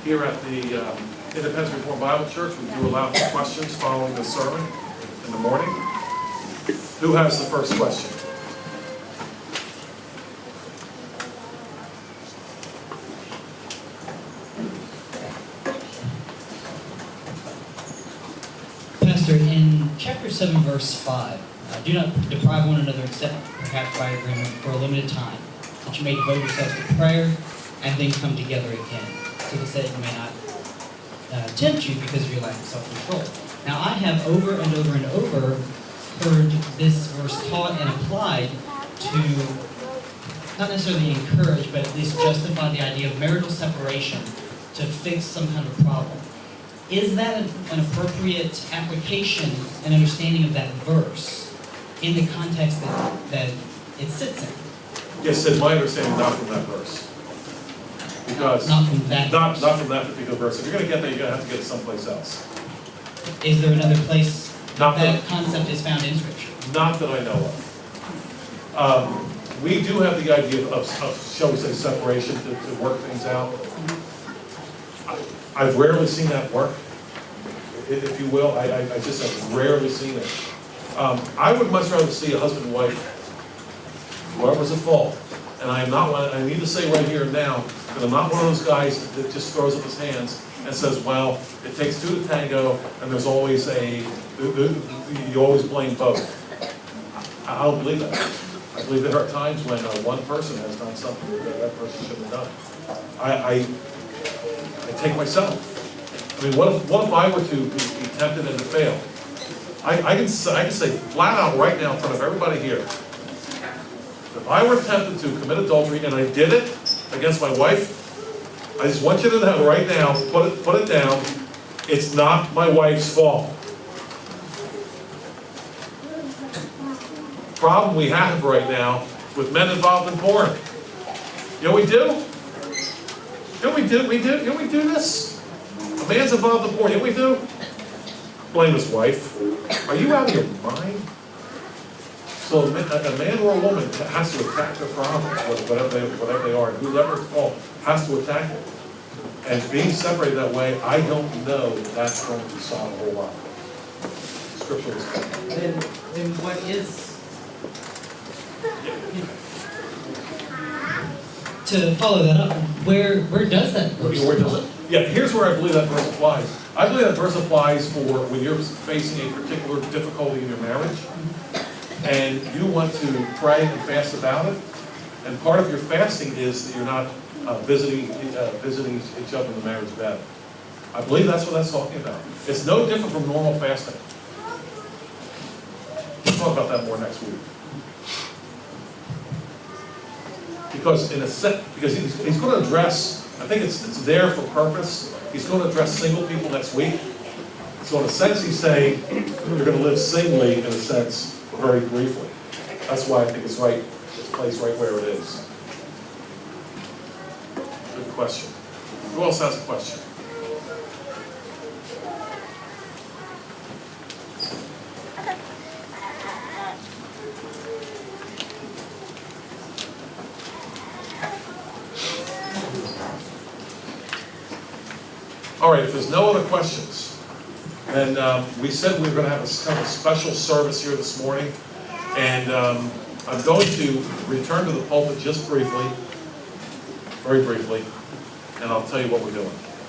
here at the Independence Reformed Bible Church. We do allow for questions following the sermon in the morning. Who has the first question? Pastor, in chapter 7, verse 5, do not deprive one another except perhaps by agreement for a limited time, that you may devote yourselves to prayer and then come together again, so that Satan may not tempt you because of your lack of self-control. Now, I have over and over and over heard this verse taught and applied to not necessarily encourage, but at least justify the idea of marital separation to fix some kind of problem. Is that an appropriate application and understanding of that verse in the context that it sits in? Yes, Sid, my understanding not from that verse. Because Not from that not verse. from that particular verse. If you're going to get there, you're going to have to get it someplace else. Is there another place Not that concept is found in Scripture? Not that I know of. We do have the idea of shall we say, separation to work things out. I've rarely seen that work, if you will. I just have rarely seen it. I would much rather see a husband and wife, whoever's at fault. And I need to say right here and now that I'm not one of those guys that just throws up his hands and says, well, it takes two to tango, and there's always you always blame both. I don't believe that. I believe there are times when one person has done something that person shouldn't have done. I take myself. I mean, what if I were to be tempted and to fail? I can say flat out right now in front of everybody here, if I were tempted to commit adultery and I did it against my wife, I just want you to know right now, put it down, it's not my wife's fault. Problem we have right now with men involved in porn. You know what we do? You know we do this? A man's involved in porn, you know what we do? Blame his wife. Are you out of your mind? So a man or a woman has to attack their problems, whatever they are, and whoever's fault has to attack it. And being separated that way, I don't know that that's going to solve a whole lot. Scripture is clear. Then what is... To follow that up, where does that verse Where does it? Yeah, here's where I believe that verse applies. I believe that verse applies for when you're facing a particular difficulty in your marriage, and you want to pray and fast about it. And part of your fasting is that you're not visiting each other in the marriage bed. I believe that's what that's talking about. It's no different from normal fasting. We'll talk about that more next week. Because he's going to address, I think it's there for purpose. He's going to address single people next week. So in a sense, he's saying you're going to live singly, in a sense, very briefly. That's why I think it's right. It's placed right where it is. Good question. Who else has a question? All right, if there's no other questions, then we said we were going to have a kind of special service here this morning. And I'm going to return to the pulpit just briefly, very briefly, and I'll tell you what we're doing.